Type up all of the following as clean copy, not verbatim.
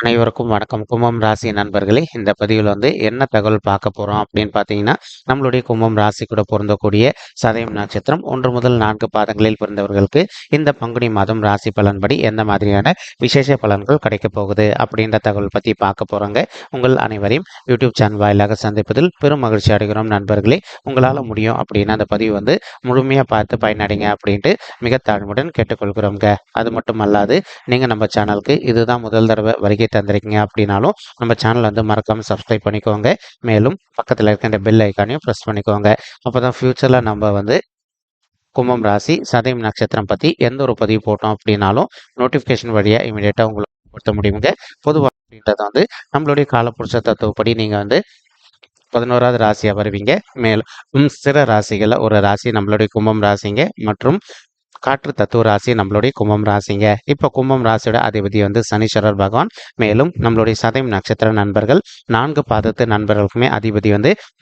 அனைவருக்கும் வணக்கம். கும்பம் ராசி நண்பர்களே, இந்த பதிவில் என்ன தகவல் பார்க்க போறோம் அப்படின்னு பார்த்தீங்கன்னா, நம்மளுடைய கும்பம் ராசி கூட பொருந்தக்கூடிய சதயம் நட்சத்திரம் 1 முதல் 4 பாதங்களில் பிறந்தவர்களுக்கு இந்த பங்குனி மாதம் ராசி பலன்படி எந்த மாதிரியான விசேஷ பலன்கள் கிடைக்கப் போகுது அப்படின்ற தகவல் பற்றி பார்க்க போறோங்க. உங்கள் அனைவரையும் யூடியூப் சேனல் வாயிலாக சந்திப்பதில் பெரும் மகிழ்ச்சி அடைகிறோம் நண்பர்களே. உங்களால் முடியும் அப்படின்னா அந்த பதிவு முழுமையாக பார்த்து பயனடைங்க அப்படின்ட்டு மிக தாழ்மையுடன் கேட்டுக்கொள்கிறோங்க. அது மட்டும் அல்லாது நீங்கள் நம்ம சேனலுக்கு இதுதான் முதல் தடவை வருகை தந்திருக்கீங்க அப்படின்னாலும் நம்ம சேனல் மறக்காம சப்ஸ்கிரைப் பண்ணிக்கோங்க. மேலும் பக்கத்தில் இருக்கின்ற பெல் ஐக்கானையும் ப்ரெஸ் பண்ணிக்கோங்க. அப்போதான் ஃபியூச்சரில் நம்ம கும்பம் ராசி சதயம் நட்சத்திரம் பற்றி எந்த ஒரு பதிவு போட்டோம் அப்படின்னாலும் நோட்டிஃபிகேஷன் வழியாக இமீடியட்டாக உங்களுக்கு கொடுத்த முடியுங்க. பொதுவாக அப்படின்றது நம்மளுடைய காலப்புருஷ தத்துவப்படி நீங்கள் 11வது ராசியாக வருவீங்க. மேலும் ஸ்திர ராசிகளில் ஒரு ராசி நம்மளுடைய கும்பம் ராசிங்க மற்றும் காற்று தத்துவ ராசி நம்மளுடைய கும்பம் ராசிங்க. இப்போ கும்பம் ராசியோட அதிபதி சனீஸ்வரர் பகவான். மேலும் நம்மளுடைய சதயம் நட்சத்திர நண்பர்கள் 4 பாதத்து நண்பர்களுக்குமே அதிபதி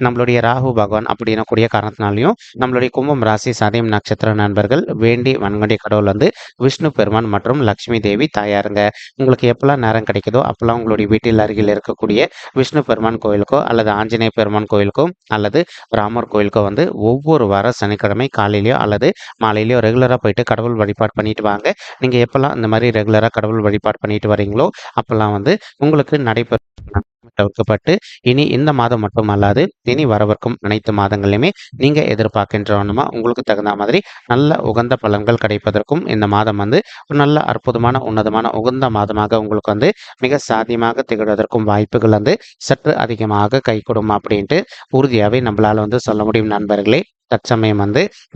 நம்மளுடைய ராகு பகவான் அப்படின்னு கூடிய காரணத்தினாலையும் நம்மளுடைய கும்பம் ராசி சதயம் நட்சத்திர நண்பர்கள் வேண்டி வன்கொண்டைய கடவுள் விஷ்ணு பெருமான் மற்றும் லக்ஷ்மி தேவி தாயாருங்க. உங்களுக்கு எப்பெல்லாம் நேரம் கிடைக்குதோ அப்பெல்லாம் உங்களுடைய வீட்டில் அருகில் இருக்கக்கூடிய விஷ்ணு பெருமான் கோயிலுக்கோ அல்லது ஆஞ்சநேய பெருமான் கோயிலுக்கோ அல்லது ராமர் கோயிலுக்கோ ஒவ்வொரு வார சனிக்கிழமை காலையிலையோ அல்லது மாலையிலையோ ரெகுலராக போயிட்டு கடவுள் வழிபாடு பண்ணிட்டு வாங்க. நீங்க எப்பெல்லாம் இந்த மாதிரி ரெகுலரா கடவுள் வழிபாடு பண்ணிட்டு வரீங்களோ அப்பெல்லாம் உங்களுக்கு நடைபெறும் தவிர்க்கப்பட்டு இனி இந்த மாதம் மட்டும் அல்லாது இனி வரவிருக்கும் அனைத்து மாதங்களிலுமே நீங்க எதிர்பார்க்கின்றவனுமா உங்களுக்கு தகுந்த மாதிரி நல்ல உகந்த பலன்கள் கிடைப்பதற்கும் இந்த மாதம் ஒரு நல்ல அற்புதமான உன்னதமான உகந்த மாதமாக உங்களுக்கு மிக சாத்தியமாக திகழ்வதற்கும் வாய்ப்புகள் சற்று அதிகமாக கை கொடுமா அப்படின்ட்டு உறுதியாவே நம்மளால சொல்ல முடியும் நண்பர்களே. தற்சமயம்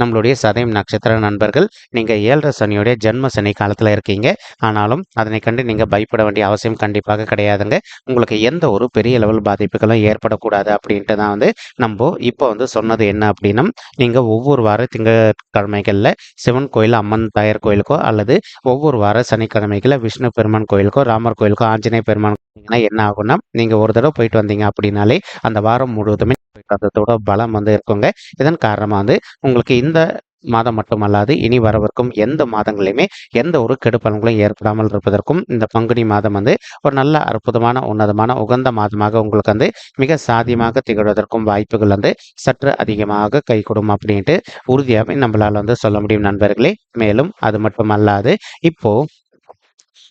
நம்மளுடைய சதயம் நட்சத்திர நண்பர்கள் நீங்க 7.5 சனியோடைய ஜென்ம சனி காலத்துல இருக்கீங்க. ஆனாலும் அதனை கண்டு நீங்க பயப்பட வேண்டிய அவசியம் கண்டிப்பாக கிடையாதுங்க. உங்களுக்கு எந்த ஒரு பெரிய லெவல் பாதிப்புகளும் ஏற்படக்கூடாது அப்படின்ட்டு தான் நம்ம இப்போ சொன்னது என்ன அப்படின்னா, நீங்க ஒவ்வொரு வார திங்கட்கிழமைகள்ல சிவன் கோயில் அம்மன் தாயார் கோயிலுக்கோ அல்லது ஒவ்வொரு வார சனிக்கிழமைகள்ல விஷ்ணு பெருமான் கோயிலுக்கோ ராமர் கோயிலுக்கோ ஆஞ்சநேய பெருமான் என்ன ஆகும்னா, நீங்க ஒரு தடவை போயிட்டு வந்தீங்க அப்படின்னாலே அந்த வாரம் முழுவதுமே அதோட பலம் இருக்குங்க. இதன் காரணமா உங்களுக்கு இந்த மாதம் மட்டுமல்லாது இனி வரவிருக்கும் எந்த மாதங்களையுமே எந்த ஒரு கெடு பலன்களும் ஏற்படாமல் இருப்பதற்கும் இந்த பங்குனி மாதம் ஒரு நல்ல அற்புதமான உன்னதமான உகந்த மாதமாக உங்களுக்கு மிக சாதியமாக திகழ்வதற்கும் வாய்ப்புகள் சற்று அதிகமாக கை கொடுக்கும் அப்படின்ட்டு உறுதியாகவே நம்மளால சொல்ல முடியும் நண்பர்களே. மேலும் அது மட்டுமல்லாது இப்போ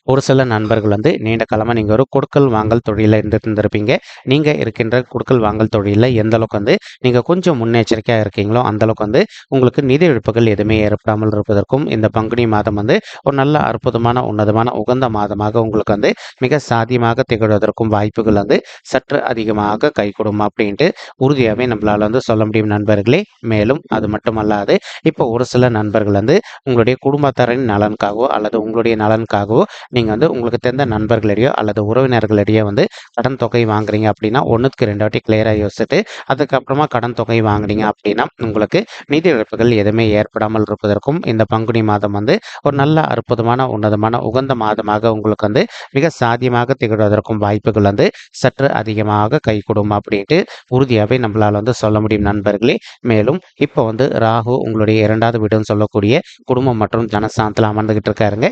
ஒரு சில நண்பர்கள் நீண்ட காலமாக நீங்கள் ஒரு கொடுக்கல் வாங்கல் தொழிலில் இருந்திருப்பீங்க. நீங்கள் இருக்கின்ற கொடுக்கல் வாங்கல் தொழிலில் எந்த அளவுக்கு நீங்கள் கொஞ்சம் முன்னெச்சரிக்கையாக இருக்கீங்களோ அந்தளவுக்கு உங்களுக்கு நிதி இழப்புகள் எதுவுமே ஏற்படாமல் இருப்பதற்கும் இந்த பங்குனி மாதம் ஒரு நல்ல அற்புதமான உன்னதமான உகந்த மாதமாக உங்களுக்கு மிக சாத்தியமாக திகழ்வதற்கும் வாய்ப்புகள் சற்று அதிகமாக கை கொடுமா அப்படின்ட்டு உறுதியாகவே நம்மளால் சொல்ல முடியும் நண்பர்களே. மேலும் அது மட்டுமல்லாது இப்போ ஒரு சில நண்பர்கள் உங்களுடைய குடும்பத்தாரின் நலனுக்காகவோ அல்லது உங்களுடைய நலனுக்காகவோ நீங்கள் உங்களுக்கு தெரிந்த நண்பர்களிடையோ அல்லது உறவினர்களிடையே கடன் தொகை வாங்குறீங்க அப்படின்னா 1க்கு 2 வாட்டி கிளியராக யோசிச்சுட்டு அதுக்கப்புறமா கடன் தொகை வாங்குறீங்க அப்படின்னா உங்களுக்கு நிதி இழப்புகள் எதுவுமே ஏற்படாமல் இருப்பதற்கும் இந்த பங்குனி மாதம் ஒரு நல்ல அற்புதமான உன்னதமான உகந்த மாதமாக உங்களுக்கு மிக சாத்தியமாக திகழ்வதற்கும் வாய்ப்புகள் சற்று அதிகமாக கை கொடுக்கும் அப்படின்ட்டு உறுதியாகவே நம்மளால சொல்ல முடியும் நண்பர்களே. மேலும் இப்போ ராகு உங்களுடைய 2வது வீடுன்னு சொல்லக்கூடிய குடும்பம் மற்றும் ஜனஸ்தானத்தில் அமர்ந்துகிட்டு இருக்காருங்க.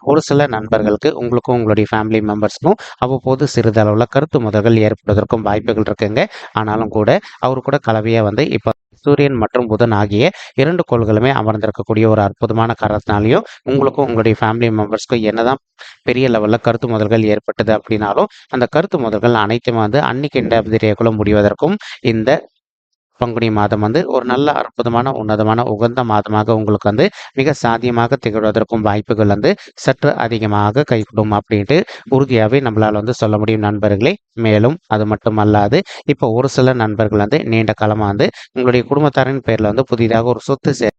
ஒரு சில நண்பர்களுக்கு உங்களுக்கும் உங்களுடைய ஃபேமிலி மெம்பர்ஸ்க்கும் அவ்வப்போது சிறிதளவில் கருத்து முதல்கள் ஏற்படுவதற்கும் வாய்ப்புகள் இருக்குங்க. ஆனாலும் கூட அவர் கூட கலவையாக இப்போ சூரியன் மற்றும் புதன் ஆகிய 2 கோள்களுமே அமர்ந்திருக்கக்கூடிய ஒரு அற்புதமான காரணத்தினாலையும் உங்களுக்கும் உங்களுடைய ஃபேமிலி மெம்பர்ஸ்க்கும் என்னதான் பெரிய லெவலில் கருத்து முதல்கள் ஏற்பட்டது அப்படின்னாலும் அந்த கருத்து முதல்கள் அனைத்துமே அன்னைக்கு இந்த முடிவதற்கும் இந்த பங்குனி மாதம் ஒரு நல்ல அற்புதமான உன்னதமான உகந்த மாதமாக உங்களுக்கு மிக சாத்தியமாக திகழ்வதற்கும் வாய்ப்புகள் சற்று அதிகமாக கைகூடும் அப்படின்ட்டு உறுதியாகவே நம்மளால சொல்ல முடியும் நண்பர்களே. மேலும் அது மட்டுமல்லாது இப்போ ஒரு சில நண்பர்கள் நீண்ட காலமாக உங்களுடைய குடும்பத்தாரின் பேரில் புதிதாக ஒரு சொத்து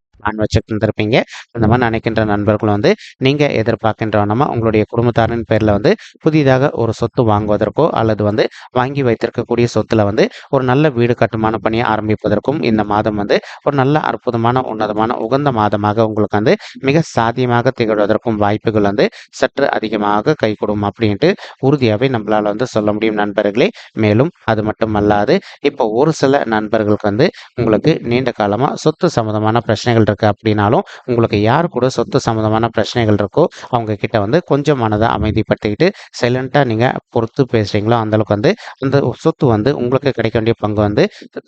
வச்சுட்டு இருந்திருப்பீங்க. அந்த மாதிரி நினைக்கின்ற நண்பர்கள் நீங்க எதிர்பார்க்கின்றவனமா உங்களுடைய குடும்பத்தாரின் பேர்ல புதிதாக ஒரு சொத்து வாங்குவதற்கோ அல்லது வாங்கி வைத்திருக்கக்கூடிய சொத்துல ஒரு நல்ல வீடு கட்டுமான பணியை ஆரம்பிப்பதற்கும் இந்த மாதம் ஒரு நல்ல அற்புதமான உன்னதமான உகந்த மாதமாக உங்களுக்கு மிக சாத்தியமாக திகழ்வதற்கும் வாய்ப்புகள் சற்று அதிகமாக கை கொடுக்கும் அப்படின்ட்டு உறுதியாகவே நம்மளால சொல்ல முடியும் நண்பர்களே. மேலும் அது மட்டுமல்லாது இப்போ ஒரு சில நண்பர்களுக்கு உங்களுக்கு நீண்ட காலமா சொத்து சம்பந்தமான பிரச்சனைகள் இருக்கு அப்படின்னாலும் உங்களுக்கு யார் கூட சொத்து சம்மந்தமான பிரச்சனைகள் இருக்கோ அவங்க கிட்ட வந்து கொஞ்சம் மனதை அமைதிப்படுத்திக்கிட்டு சைலண்ட்டாக நீங்கள் பொறுத்து பேசுகிறீங்களோ அந்தளவுக்கு வந்து அந்த சொத்து வந்து உங்களுக்கு கிடைக்க வேண்டிய பங்கு வந்து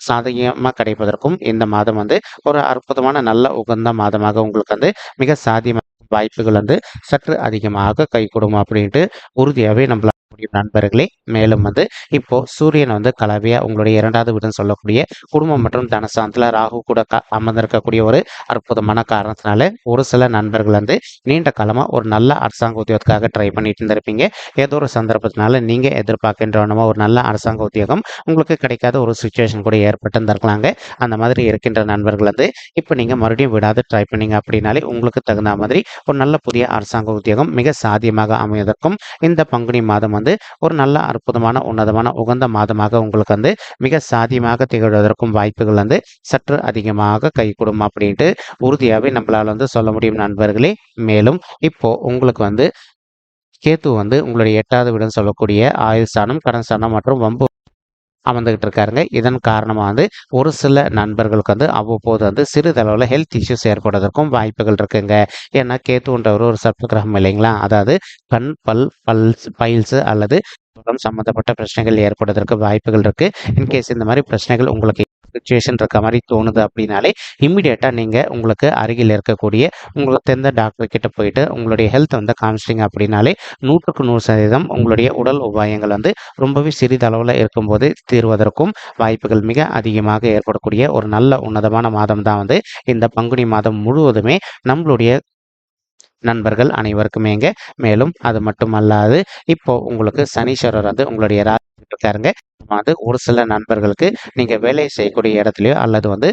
சாதகமாக கிடைப்பதற்கும் இந்த மாதம் வந்து ஒரு அற்புதமான நல்ல உகந்த மாதமாக உங்களுக்கு வந்து மிக சாத்தியமான வாய்ப்புகள் வந்து சற்று அதிகமாக கைகூடும் அப்படின்ட்டு உறுதியாகவே நம்மளால முடியும் நண்பர்களே. மேலும் வந்து இப்போ சூரியன் வந்து கலவையா உங்களுடைய இரண்டாவது வீடுன்னு சொல்லக்கூடிய குடும்பம் மற்றும் தனஸ்தானத்துல ராகு கூட அமர்ந்திருக்கக்கூடிய ஒரு அற்புதமான காரணத்தினால ஒரு சில நண்பர்கள் வந்து நீண்ட காலமா ஒரு நல்ல அரசாங்க உத்தியோகத்துக்காக ட்ரை பண்ணிட்டு இருந்திருப்பீங்க. ஏதோ ஒரு சந்தர்ப்பத்தினால நீங்க எதிர்பார்க்கின்றவனமா ஒரு நல்ல அரசாங்க உத்தியோகம் உங்களுக்கு கிடைக்காத ஒரு சுச்சுவேஷன் கூட ஏற்பட்டு இருந்திருக்கலாங்க. அந்த மாதிரி இருக்கின்ற நண்பர்கள் வந்து இப்போ நீங்க மறுபடியும் விடாது ட்ரை பண்ணீங்க அப்படின்னாலே உங்களுக்கு தகுந்த மாதிரி ஒரு நல்ல புதிய அரசாங்க உத்தியோகம் மிக சாத்தியமாக அமைவதற்கும் இந்த பங்குனி மாதம் வந்து ஒரு நல்ல அற்புதமான உன்னதமான உகந்த மாதமாக உங்களுக்கு வந்து மிக சாத்தியமாக திகழ்வதற்கும் வாய்ப்புகள் வந்து சற்று அதிகமாக கைகூடும் அப்படின்ட்டு உறுதியாகவே நம்மளால வந்து சொல்ல முடியும் நண்பர்களே. மேலும் இப்போ உங்களுக்கு வந்து கேத்து வந்து உங்களுடைய 8வது வீடுன்னு சொல்லக்கூடிய ஆயுள் ஸ்தானம், கடன் ஸ்தானம் மற்றும் வம்பு அமர்ந்துகிட்டு இருக்காருங்க. இதன் காரணமாக வந்து ஒரு சில நண்பர்களுக்கு வந்து அவ்வப்போது வந்து சிறிதளவில் ஹெல்த் இஷ்யூஸ் ஏற்படுவதற்கும் வாய்ப்புகள் இருக்குங்க. ஏன்னா கேத்துன்றவர் ஒரு சர்ப்ப கிரகம் இல்லைங்களா? அதாவது கண், பைல்ஸ் அல்லது சம்பந்தப்பட்ட பிரச்சனைகள் ஏற்படுவதற்கு வாய்ப்புகள் இருக்கு. இன்கேஸ் இந்த மாதிரி பிரச்சனைகள் உங்களுக்கு சுச்சுவேஷன் இருக்க மாதிரி தோணுது அப்படின்னாலே இம்மிடியேட்டாக நீங்கள் உங்களுக்கு அருகில் இருக்கக்கூடிய உங்களுக்கு தெரிந்த டாக்டர் கிட்ட போயிட்டு உங்களுடைய ஹெல்த் வந்து காமிச்சிட்டிங்க அப்படின்னாலே 100க்கு 100% உங்களுடைய உடல் உபாயங்கள் வந்து ரொம்பவே சிறிதளவில் இருக்கும்போது தீர்வதற்கும் வாய்ப்புகள் மிக அதிகமாக ஏற்படக்கூடிய ஒரு நல்ல உன்னதமான மாதம் தான் வந்து இந்த பங்குனி மாதம் முழுவதுமே நம்மளுடைய நண்பர்கள் அனைவருக்குமேங்க. மேலும் அது மட்டுமல்லாது இப்போ உங்களுக்கு சனீஸ்வரர் வந்து உங்களுடைய இருக்காருங்க. வந்து ஒரு சில நண்பர்களுக்கு நீங்க வேலை செய்யக்கூடிய இடத்துலயோ அல்லது வந்து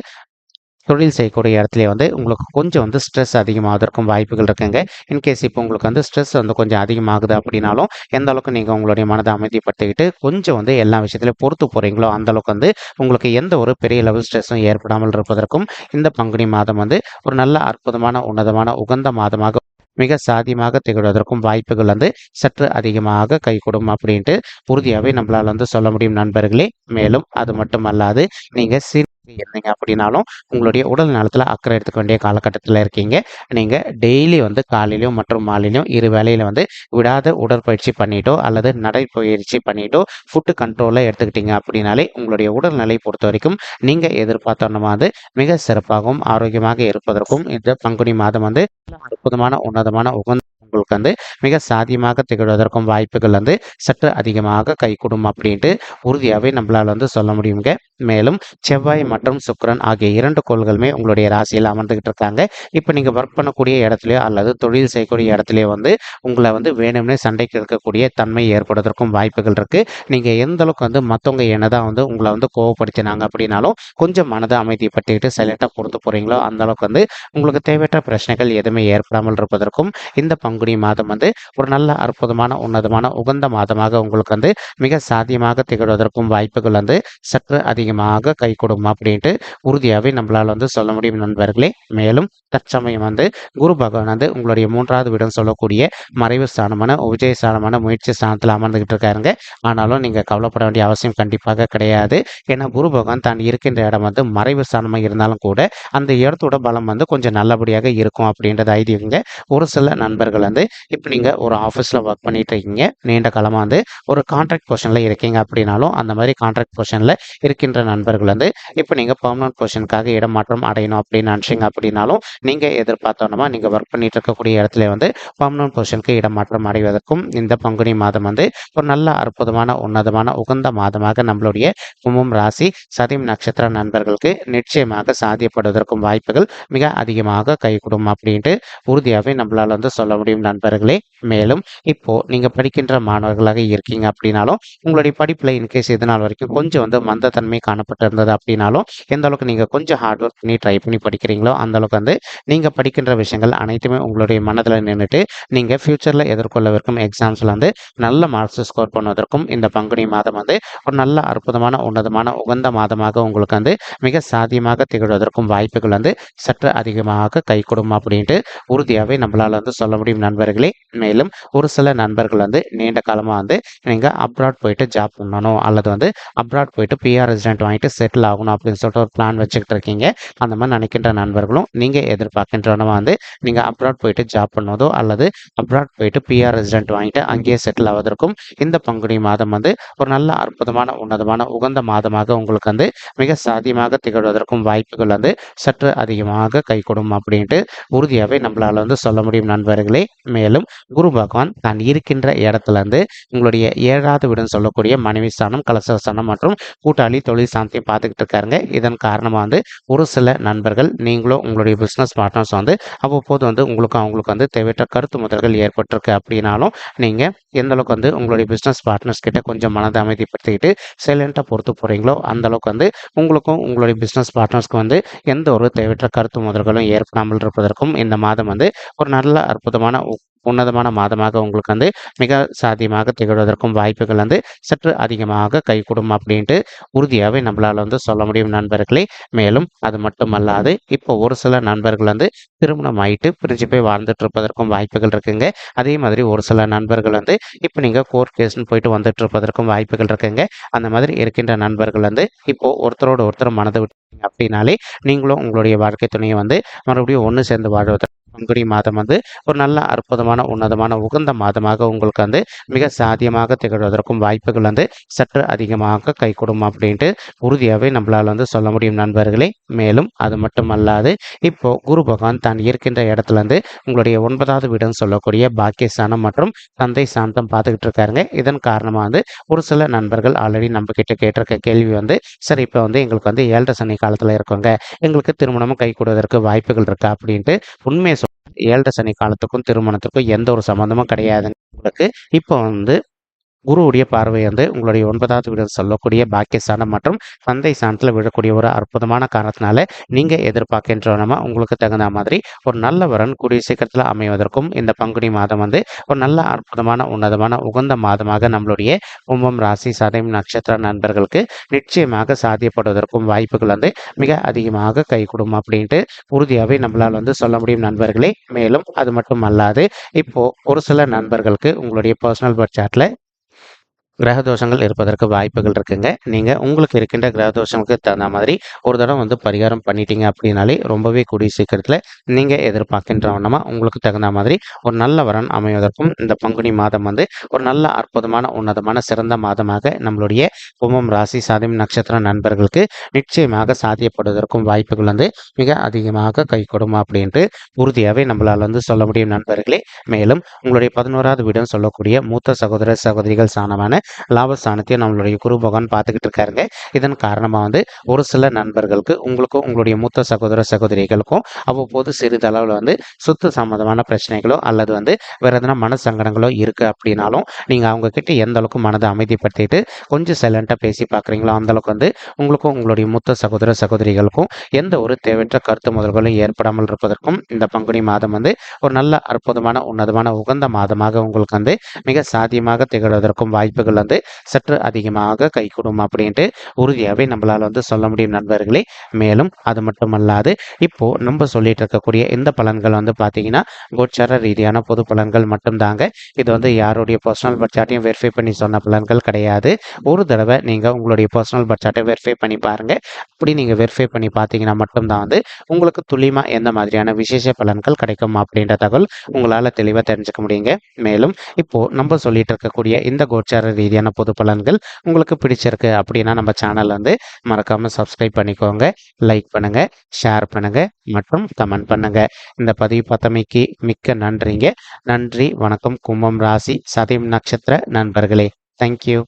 தொழில் செய்யக்கூடிய இடத்துலயே வந்து உங்களுக்கு கொஞ்சம் வந்து ஸ்ட்ரெஸ் அதிகமாவதற்கும் வாய்ப்புகள் இருக்குங்க. இன்கேஸ் இப்போ உங்களுக்கு வந்து ஸ்ட்ரெஸ் வந்து கொஞ்சம் அதிகமாகுது அப்படின்னாலும் எந்த அளவுக்கு நீங்கள் உங்களுடைய மனதை அமைதிப்படுத்திக்கிட்டு கொஞ்சம் வந்து எல்லா விஷயத்திலையும் பொறுத்து போகிறீங்களோ அந்த அளவுக்கு வந்து உங்களுக்கு எந்த ஒரு பெரிய லெவல் ஸ்ட்ரெஸ்ஸும் ஏற்படாமல் இருப்பதற்கும் இந்த பங்குனி மாதம் வந்து ஒரு நல்ல அற்புதமான உன்னதமான உகந்த மாதமாக மிக சாத்தியமாக திகழ்வதற்கும் வாய்ப்புகள் வந்து சற்று அதிகமாக கைகூடும் அப்படின்ட்டு உறுதியாகவே நம்மளால் வந்து சொல்ல முடியும் நண்பர்களே. மேலும் அது மட்டும் அல்லாது நீங்கள் இருந்தீங்க அப்படின்னாலும் உங்களுடைய உடல் நலத்தில் அக்கறை எடுத்துக்க வேண்டிய காலகட்டத்தில் இருக்கீங்க. நீங்கள் டெய்லி வந்து காலையிலையும் மற்றும் மாலையிலையும் இரு வேளையில வந்து விடாத உடற்பயிற்சி பண்ணிட்டோ அல்லது நடைப்பயிற்சி பண்ணிட்டோ ஃபுட்டு கண்ட்ரோலில் எடுத்துக்கிட்டீங்க அப்படின்னாலே உங்களுடைய உடல்நிலை பொறுத்த வரைக்கும் நீங்கள் எதிர்பார்த்தோன்னா வந்து மிக சிறப்பாகவும் ஆரோக்கியமாக இருப்பதற்கும் இந்த பங்குனி மாதம் வந்து அற்புதமான உன்னதமான உகந்த உங்களுக்கு வந்து மிக சாத்தியமாக திகழ்வதற்கும் வாய்ப்புகள் வந்து சற்று அதிகமாக கைகூடும் அப்படின்ட்டு உறுதியாகவே நம்மளால் வந்து சொல்ல முடியுங்க. மேலும் செவ்வாய் மற்றும் சுக்கிரன் ஆகிய 2 கோள்களுமே உங்களுடைய ராசியில் அமர்ந்துகிட்டு இருக்காங்க. இப்போ நீங்கள் ஒர்க் பண்ணக்கூடிய இடத்துலையோ அல்லது தொழில் செய்யக்கூடிய இடத்துலையோ வந்து உங்களை வந்து வேணும்னே சண்டைக்கு இருக்கக்கூடிய தன்மை ஏற்படுவதற்கும் வாய்ப்புகள் இருக்கு. நீங்கள் எந்த அளவுக்கு வந்து மற்றவங்க என்னதான் வந்து உங்களை வந்து கோவப்படுத்தினாங்க அப்படின்னாலும் கொஞ்சம் மனதை அமைதிப்படுத்திக்கிட்டு சைலண்டாக பொறுத்து போறீங்களோ அந்த அளவுக்கு வந்து உங்களுக்கு தேவையற்ற பிரச்சனைகள் எதுவுமே ஏற்படாமல் இருப்பதற்கும் இந்த பங்குனி மாதம் வந்து ஒரு நல்ல அற்புதமான உன்னதமான உகந்த மாதமாக உங்களுக்கு வந்து மிக சாத்தியமாக திகழ்வதற்கும் வாய்ப்புகள் வந்து சற்று அதிகமாக கைகூடும் அப்படின்ட்டு உறுதியாகவே நம்மளால் வந்து சொல்ல முடியும் நண்பர்களே. மேலும் தற்சமயம் வந்து குரு பகவான் வந்து உங்களுடைய 3வது வீடுன்னு சொல்லக்கூடிய மறைவு ஸ்தானமான உபஜய ஸ்தானமான முயற்சி ஸ்தானத்தில் அமர்ந்துகிட்டு இருக்காருங்க. ஆனாலும் நீங்கள் கவலைப்பட வேண்டிய அவசியம் கண்டிப்பாக கிடையாது. ஏன்னா குரு பகவான் தான் இருக்கின்ற இடம் வந்து மறைவு ஸ்தானமாக இருந்தாலும் கூட அந்த இடத்தோட பலம் வந்து கொஞ்சம் நல்லபடியாக இருக்கும் அப்படின்றது ஐதீகங்க. ஒரு சில நண்பர்கள் வந்து இப்போ நீங்கள் ஒரு ஆஃபீஸில் ஒர்க் பண்ணிட்டு இருக்கீங்க, நீண்ட காலமாக வந்து ஒரு கான்ட்ராக்ட் பொசிஷனில் இருக்கீங்க அப்படின்னாலும் அந்த மாதிரி கான்ட்ராக்ட் பொசிஷனில் இருக்கின்ற நண்பர்கள் வந்து இப்போ நீங்கள் பெர்மனன்ட் பொசிஷனுக்காக இடமாற்றம் அடையணும் அப்படின்னு நினச்சிங்க அப்படின்னாலும் நீங்கள் எதிர்பார்த்தோன்னா நீங்கள் ஒர்க் பண்ணிட்டு இருக்கக்கூடிய இடத்துல வந்து பெர்மனன்ட் பொசிஷனுக்கு இடமாற்றம் அடைவதற்கும் இந்த பங்குனி மாதம் வந்து ஒரு நல்ல அற்புதமான உன்னதமான உகந்த மாதமாக நம்மளுடைய கும்பம் ராசி சதயம் நட்சத்திர நண்பர்களுக்கு நிச்சயமாக சாத்தியப்படுவதற்கும் வாய்ப்புகள் மிக அதிகமாக கைகூடும் அப்படின்ட்டு உறுதியாகவே நம்மளால் வந்து சொல்ல முடியும் நண்பர்களே. மேலும் இப்போ நீங்கள் படிக்கின்ற மாணவர்களாக இருக்கீங்க அப்படின்னாலும் உங்களுடைய படிப்பில் இன்கேஸ் இது நாள் வரைக்கும் கொஞ்சம் வந்து மந்தத்தன்மை காணப்பட்டு இருந்தது அப்படின்னாலும் எந்த அளவுக்கு நீங்கள் கொஞ்சம் ஹார்ட் ஒர்க் பண்ணி ட்ரை பண்ணி படிக்கிறீங்களோ அந்த அளவுக்கு வந்து நீங்கள் படிக்கின்ற விஷயங்கள் அனைத்துமே உங்களுடைய மனதில் நின்றுட்டு நீங்கள் ஃப்யூச்சரில் எதிர்கொள்ளவிருக்கும் எக்ஸாம்ஸில் வந்து நல்ல மார்க்ஸ் ஸ்கோர் பண்ணுவதற்கும் இந்த பங்குனி மாதம் வந்து ஒரு நல்ல அற்புதமான உன்னதமான உகந்த மாதமாக உங்களுக்கு வந்து மிக சாத்தியமாக திகழ்வதற்கும் வாய்ப்புகள் வந்து சற்று அதிகமாக கைகூடும் அப்படின்ட்டு உறுதியாகவே நம்மளால் வந்து சொல்ல முடியும் நண்பர்களே. மேலும் ஒரு சில நண்பர்கள் வந்து நீண்ட காலமா வந்து நீங்க அப்ராட் போயிட்டு ஜாப் பண்ணணும் அல்லது வந்து அப்ராட் போயிட்டு பிஆர் ரெசிடென்ட் வாங்கிட்டு செட்டில் ஆகணும் அப்படின்னு சொல்லிட்டு ஒரு பிளான் வச்சுக்கிட்டு இருக்கீங்க. அந்த மாதிரி நினைக்கின்ற நண்பர்களும் நீங்க எதிர்பார்க்கின்றவனமா வந்து நீங்க அப்ராட் போயிட்டு ஜாப் பண்ணுவதோ அல்லது அப்ராட் போயிட்டு பிஆர் ரெசிடென்ட் வாங்கிட்டு அங்கேயே செட்டில் ஆவதற்கும் இந்த பங்குனி மாதம் வந்து ஒரு நல்ல அற்புதமான உன்னதமான உகந்த மாதமாக உங்களுக்கு வந்து மிக சாத்தியமாக திகழ்வதற்கும் வாய்ப்புகள் வந்து சற்று அதிகமாக கைகூடும் அப்படின்ட்டு உறுதியாகவே நம்மளால வந்து சொல்ல முடியும் நண்பர்களே. மேலும் குரு பகவான் தான் இருக்கின்ற இடத்துல இருந்து உங்களுடைய 7வது வீடுன்னு சொல்லக்கூடிய மனைவி ஸ்தானம், கலசஸ்தானம் மற்றும் கூட்டாளி தொழில் சாந்தியம் பார்த்துக்கிட்டு இருக்காருங்க. இதன் காரணமாக வந்து ஒரு சில நண்பர்கள் நீங்களும் உங்களுடைய பிஸ்னஸ் பார்ட்னர்ஸ் வந்து அவ்வப்போது வந்து உங்களுக்கும் அவங்களுக்கு வந்து தேவையற்ற கருத்து முதல்கள் ஏற்பட்டிருக்கு அப்படின்னாலும் நீங்கள் எந்த அளவுக்கு வந்து உங்களுடைய பிஸ்னஸ் பார்ட்னர்ஸ் கிட்ட கொஞ்சம் மனதை அமைதிப்படுத்திக்கிட்டு சைலண்ட்டாக பொறுத்து போகிறீங்களோ அந்த அளவுக்கு வந்து உங்களுக்கும் உங்களுடைய பிஸ்னஸ் பார்ட்னர்ஸ்க்கு வந்து எந்த ஒரு தேவையற்ற கருத்து முதல்களும் ஏற்படாமல் இருப்பதற்கும் இந்த மாதம் வந்து ஒரு நல்ல அற்புதமான உன்னதமான மாதமாக உங்களுக்கு வந்து மிக சாத்தியமாக திகழ்வதற்கும் வாய்ப்புகள் வந்து சற்று அதிகமாக கைகூடும் அப்படின்ட்டு உறுதியாகவே நம்மளால் வந்து சொல்ல முடியும் நண்பர்களே. மேலும் அது மட்டுமல்லாது இப்போ ஒரு சில நண்பர்கள் வந்து திருமணம் ஆயிட்டு பிரிஞ்சு போய் வாழ்ந்துட்டு இருப்பதற்கும் வாய்ப்புகள் இருக்குங்க. அதே மாதிரி ஒரு சில நண்பர்கள் வந்து இப்போ நீங்கள் கோர்ட் கேஸ்ன்னு போயிட்டு வந்துட்டு இருப்பதற்கும் வாய்ப்புகள் இருக்குங்க. அந்த மாதிரி இருக்கின்ற நண்பர்கள் வந்து இப்போ ஒருத்தரோட ஒருத்தர் மனதை விட்டு அப்படின்னாலே நீங்களும் உங்களுடைய வாழ்க்கை துணையை வந்து மறுபடியும் ஒன்று சேர்ந்து வாழ்வதற்கு பங்குனி மாதம் வந்து ஒரு நல்ல அற்புதமான உன்னதமான உகந்த மாதமாக உங்களுக்கு வந்து மிக சாத்தியமாக திகழ்வதற்கும் வாய்ப்புகள் வந்து சற்று அதிகமாக கைகூடும் அப்படின்ட்டு உறுதியாகவே நம்மளால் வந்து சொல்ல முடியும் நண்பர்களே. மேலும் அது மட்டுமல்லாது இப்போ குரு பகவான் தான் இருக்கின்ற இடத்துல இருந்து உங்களுடைய 9வது வீடுன்னு சொல்லக்கூடிய பாக்கியஸ்தானம் மற்றும் தந்தை சாந்தம் பார்த்துக்கிட்டு இருக்காருங்க. இதன் காரணமாக வந்து ஒரு சில நண்பர்கள் ஆல்ரெடி நம்ம கிட்ட கேட்டிருக்க கேள்வி வந்து சரி இப்போ வந்து எங்களுக்கு வந்து 7 சனி காலத்தில் இருக்கவங்க எங்களுக்கு திருமணமும் கை கூடுவதற்கு வாய்ப்புகள் இருக்கா அப்படின்ட்டு உண்மையை 7 சனி காலத்துக்கும் திருமணத்துக்கும் எந்த ஒரு சம்மந்தமும் கிடையாதுங்க. உங்களுக்கு இப்போ வந்து குருவுடைய பார்வை வந்து உங்களுடைய 9வது வீடு சொல்லக்கூடிய பாக்கியஸ்தானம் மற்றும் தந்தை ஸ்தானத்தில் விழக்கூடிய ஒரு அற்புதமான காரணத்தினால நீங்கள் எதிர்பார்க்கின்றவனமா உங்களுக்கு தகுந்த மாதிரி ஒரு நல்ல வரன் கூடிய சீக்கிரத்தில் அமைவதற்கும் இந்த பங்குனி மாதம் வந்து ஒரு நல்ல அற்புதமான உன்னதமான உகந்த மாதமாக நம்மளுடைய கும்பம் ராசி சதயம் நட்சத்திர நண்பர்களுக்கு நிச்சயமாக சாத்தியப்படுவதற்கும் வாய்ப்புகள் வந்து மிக அதிகமாக கைகூடும் அப்படின்ட்டு உறுதியாகவே நம்மளால் வந்து சொல்ல முடியும் நண்பர்களே. மேலும் அது மட்டும் அல்லாது இப்போ ஒரு சில நண்பர்களுக்கு உங்களுடைய பர்சனல் பட்ஜெட்டில் கிரக தோஷங்கள் இருப்பதற்கு வாய்ப்புகள் இருக்குங்க. நீங்கள் உங்களுக்கு இருக்கின்ற கிரக தோஷங்களுக்கு தகுந்த மாதிரி ஒரு தடவை வந்து பரிகாரம் பண்ணிட்டீங்க அப்படின்னாலே ரொம்பவே கூடிய சீக்கிரத்தில் நீங்கள் எதிர்பார்க்கின்ற வண்ணமாக உங்களுக்கு தகுந்த மாதிரி ஒரு நல்ல வரன் அமைவதற்கும் இந்த பங்குனி மாதம் வந்து ஒரு நல்ல அற்புதமான உன்னதமான சிறந்த மாதமாக நம்மளுடைய கும்பம் ராசி சாதம் நட்சத்திர நண்பர்களுக்கு நிச்சயமாக சாத்தியப்படுவதற்கும் வாய்ப்புகள் வந்து மிக அதிகமாக கைகூடும் அப்படின்ட்டு உறுதியாகவே நம்மளால் வந்து சொல்ல முடியும் நண்பர்களே. மேலும் உங்களுடைய 11வது வீடுன்னு சொல்லக்கூடிய மூத்த சகோதர சகோதரிகள் சாணமான லாபஸ்தானத்தையும் நம்மளுடைய குரு பகவான் பார்த்துக்கிட்டு இருக்காருங்க. இதன் காரணமாக வந்து ஒரு சில நண்பர்களுக்கு உங்களுக்கும் உங்களுடைய மூத்த சகோதர சகோதரிகளுக்கும் அவ்வப்போது சிறிதளவில் வந்து சொத்து சம்பந்தமான பிரச்சனைகளோ அல்லது வந்து வேற எதனா மன சங்கடங்களோ இருக்கு அப்படின்னாலும் நீங்கள் அவங்க கிட்ட எந்த அளவுக்கு மனதை அமைதிப்படுத்திட்டு கொஞ்சம் சைலண்டாக பேசி பார்க்குறீங்களோ அந்த அளவுக்கு வந்து உங்களுக்கும் உங்களுடைய மூத்த சகோதர சகோதரிகளுக்கும் எந்த ஒரு தேவையற்ற கருத்து முதல்களும் ஏற்படாமல் இருப்பதற்கும் இந்த பங்குனி மாதம் வந்து ஒரு நல்ல அற்புதமான உன்னதமான உகந்த மாதமாக உங்களுக்கு வந்து மிக சாத்தியமாக திகழ்வதற்கும் வாய்ப்புகள் வந்து சற்று அதிகமாக கைகூடும் அப்படின்ட்டு உறுதியாகவே நம்மளால் வந்து சொல்ல முடியும் நண்பர்களே. மேலும் அது மட்டுமல்லாது இப்போ நம்ம சொல்லிட்டு இருக்கக்கூடிய இந்த பலன்கள் வந்து பார்த்தீங்கன்னா கோச்சார ரீதியான பொது பலன்கள் மட்டும்தாங்க. இது வந்து யாருடைய பர்சனல் பட்ஜெட்டையும் வெரிஃபை பண்ணி சொன்ன பலன்கள் கிடையாது. ஒரு தடவை நீங்கள் உங்களுடைய பர்சனல் பட்ஜெட்டை வெரிஃபை பண்ணி பாருங்க. அப்படி நீங்கள் வெரிஃபை பண்ணி பார்த்தீங்கன்னா மட்டும்தான் வந்து உங்களுக்கு துல்லியமாக எந்த மாதிரியான விசேஷ பலன்கள் கிடைக்கும் அப்படின்ற தகவல் உங்களால் தெளிவாக தெரிஞ்சுக்க முடியுங்க. மேலும் இப்போ நம்ம சொல்லிட்டு இருக்கக்கூடிய இந்த கோச்சார ரீதியான பொது பலன்கள் உங்களுக்கு பிடிச்சிருக்கு அப்படின்னா நம்ம சேனல் வந்து மறக்காம சப்ஸ்கிரைப் பண்ணிக்கோங்க, லைக் பண்ணுங்க, ஷேர் பண்ணுங்க மற்றும் கமெண்ட் பண்ணுங்க. இந்த பதிவு பார்த்தமைக்கு மிக்க நன்றிங்க. நன்றி, வணக்கம். கும்பம் ராசி சதயம் நட்சத்திர நண்பர்களே. தேங்க்யூ.